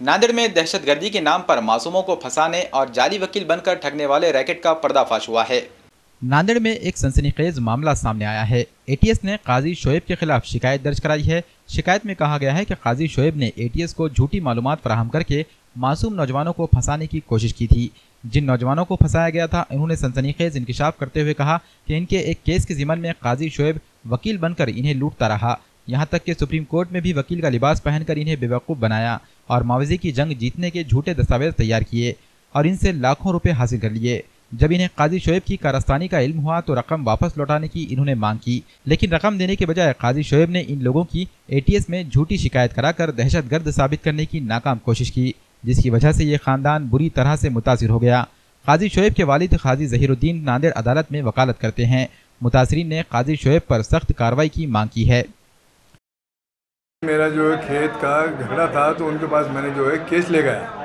नांदेड़ में दहशतगर्दी के नाम पर मासूमों को फंसाने और जाली वकील बनकर ठगने वाले रैकेट का पर्दाफाश हुआ है। नांदेड़ में एक सनसनीखेज मामला सामने आया है। एटीएस ने काजी शोएब के खिलाफ शिकायत दर्ज कराई है। शिकायत में कहा गया है कि काजी शोएब ने एटीएस को झूठी मालूमात फराहम करके मासूम नौजवानों को फंसाने की कोशिश की थी। जिन नौजवानों को फंसाया गया था, इन्होंने सनसनीखेज इंकिशाफ करते हुए कहा कि इनके एक केस के ज़िम्मन में काजी शोएब वकील बनकर इन्हें लूटता रहा। यहाँ तक कि सुप्रीम कोर्ट में भी वकील का लिबास पहनकर इन्हें बेवकूफ़ बनाया और मावजी की जंग जीतने के झूठे दस्तावेज तैयार किए और इनसे लाखों रुपए हासिल कर लिए। जब इन्हें काजी शोएब की कारस्तानी का इल्म हुआ तो रकम वापस लौटाने की इन्होंने मांग की, लेकिन रकम देने के बजाय काजी शोएब ने इन लोगों की एटीएस में झूठी शिकायत कराकर दहशतगर्द साबित करने की नाकाम कोशिश की, जिसकी वजह से ये खानदान बुरी तरह से मुतासिर हो गया। काजी शोएब के वालिद काजी जहीरुद्दीन नांदेड़ अदालत में वकालत करते हैं। मुतासरीन ने काजी शोएब पर सख्त कार्रवाई की मांग की है। मेरा जो है खेत का झगड़ा था तो उनके पास मैंने जो है केस ले गया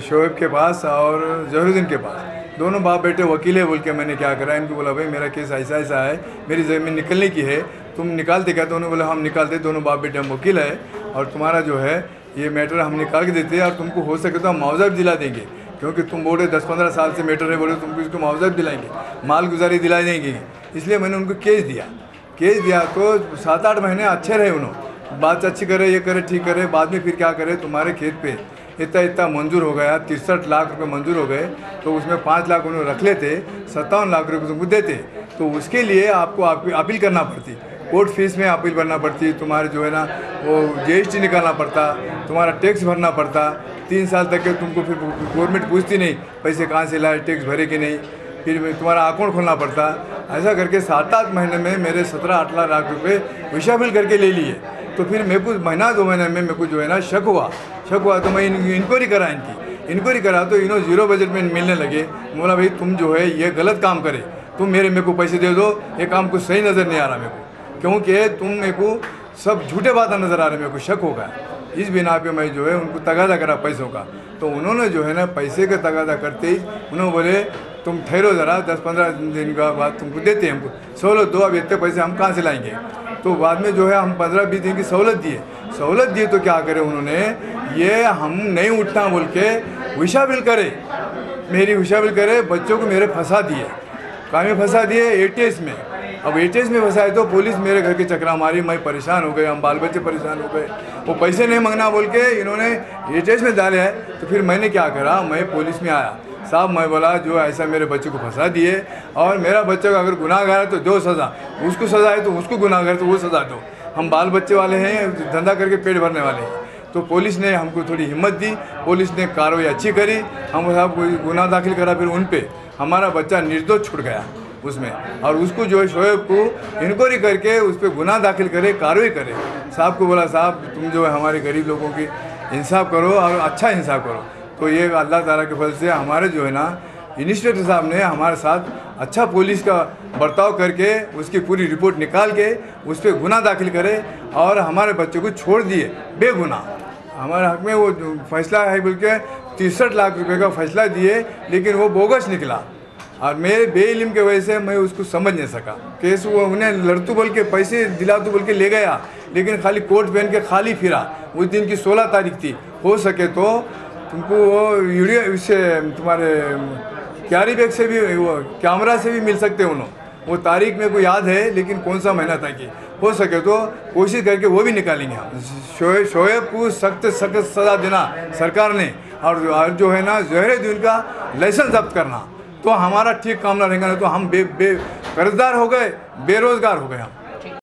शोएब के पास और जहीरुद्दीन के पास, दोनों बाप बेटे वकील है बोल के मैंने क्या करा, इनको बोला भाई मेरा केस ऐसा ऐसा है, मेरी ज़मीन निकलने की है, तुम निकालते क्या? तो उन्होंने बोला हम निकालते, दोनों बाप बेटे हम वकील है और तुम्हारा जो है ये मैटर हम निकाल के देते हैं और तुमको हो सके तो हम मुआवजा भी दिला देंगे, क्योंकि तुम बोले 10-15 साल से मैटर है, बोले तुमको इसको मुआवजा भी दिलाएंगे, माल गुजारी दिला देंगे। इसलिए मैंने उनको केस दिया तो 7-8 महीने अच्छे रहे, उन्होंने बात अच्छी करे, ये करे, ठीक करे। बाद में फिर क्या करे, तुम्हारे खेत पे इतना मंजूर हो गया, 63 लाख रुपए मंजूर हो गए, तो उसमें 5 लाख उन्होंने रख लेते, 57 लाख रुपए तुमको देते, तो उसके लिए आपको अपील करना पड़ती, कोर्ट फीस में अपील भरना पड़ती, तुम्हारे जो है ना वो जीएसटी निकालना पड़ता, तुम्हारा टैक्स भरना पड़ता। 3 साल तक के तुमको फिर गवर्नमेंट पूछती नहीं पैसे कहाँ से लाए, टैक्स भरे कि नहीं, फिर तुम्हारा अकाउंट खोलना पड़ता। ऐसा करके 7-8 महीने में मेरे 17-18 लाख रुपए विषा बिल करके ले लिए। तो फिर मेरे को महीना 2 महीने में मेरे को जो है ना शक हुआ तो मैं इंक्वायरी करा, इंक्वायरी करा तो इन्होंने 0 बजट में मिलने लगे। बोला भाई तुम जो है ये गलत काम करे, तुम मेरे को पैसे दे दो, ये काम कुछ सही नज़र नहीं आ रहा मेरे को, क्योंकि तुम मेरे को सब झूठे बातें नज़र आ रहे, मेरे को शक हो गया। इस बिना पे मैं जो है उनको तगादा करा पैसों का, तो उन्होंने जो है ना पैसे का तगादा करते ही उन्होंने बोले तुम ठहरो ज़रा, 10-15 दिन का बाद तुमको देते हैं, हमको सहूलत दो, अब इतने पैसे हम कहाँ से लाएंगे। तो बाद में जो है हम 15-20 दिन की सहूलत दिए तो क्या करे उन्होंने, ये हम नहीं उठना बोल के विषा बिल करे, मेरी विषा बिल करे, बच्चों को मेरे फंसा दिए, कहाँ में फंसा दिए, एटीएस में। अब एटीएस में फंसाए तो पुलिस मेरे घर के चक्रा मारी, मैं परेशान हो गए, हम बाल बच्चे परेशान हो गए, वो पैसे नहीं मांगना बोल के इन्होंने एटीएस में डाले हैं। तो फिर मैंने क्या करा, मैं पुलिस में आया, साहब मैं बोला जो ऐसा मेरे बच्चे को फंसा दिए और मेरा बच्चा का अगर गुनाहगार है तो दो सज़ा, उसको सज़ा है तो उसको गुनाहगार है तो वो सज़ा दो, हम बाल बच्चे वाले हैं, धंधा करके पेट भरने वाले हैं। तो पुलिस ने हमको थोड़ी हिम्मत दी, पुलिस ने कार्रवाई अच्छी करी, हम साहब कोई गुनाह दाखिल करा, फिर उन पे हमारा बच्चा निर्दोष छूट गया उसमें, और उसको जो है शोएब को इंक्वायरी करके उस पर गुनाह दाखिल करे, कार्रवाई करे। साहब को बोला साहब तुम जो है हमारे गरीब लोगों की इंसाफ करो और अच्छा इंसाफ करो। तो ये अल्लाह ताला के फल से हमारे जो है ना इन्स्पेक्टर साहब ने हमारे साथ अच्छा पुलिस का बर्ताव करके उसकी पूरी रिपोर्ट निकाल के उस पर गुनाह दाखिल करे और हमारे बच्चों को छोड़ दिए बेगुनाह। हमारे हक में वो फैसला है बोल के 63 लाख रुपए का फैसला दिए, लेकिन वो बोगस निकला और मेरे बेइल्म के वजह से मैं उसको समझ नहीं सका। केस वो उन्हें लड़तू बोल के पैसे दिलातू बोल के ले गया, लेकिन खाली कोट पहन के खाली फिरा। उस दिन की 16 तारीख थी, हो सके तो तुमको वो वीडियो इससे तुम्हारे कैरी बैग से भी, वो कैमरा से भी मिल सकते हैं उन्होंने, वो तारीख मेरे को याद है, लेकिन कौन सा महीना था कि हो सके तो कोशिश करके वो भी निकालेंगे हम। शोएब को सख्त सज़ा देना सरकार ने, और जो है ना जहीरुद्दीन का लाइसेंस जब्त करना, तो हमारा ठीक काम ना रहेगा, नहीं तो हम कर्जदार हो गए, बेरोजगार हो गए हम।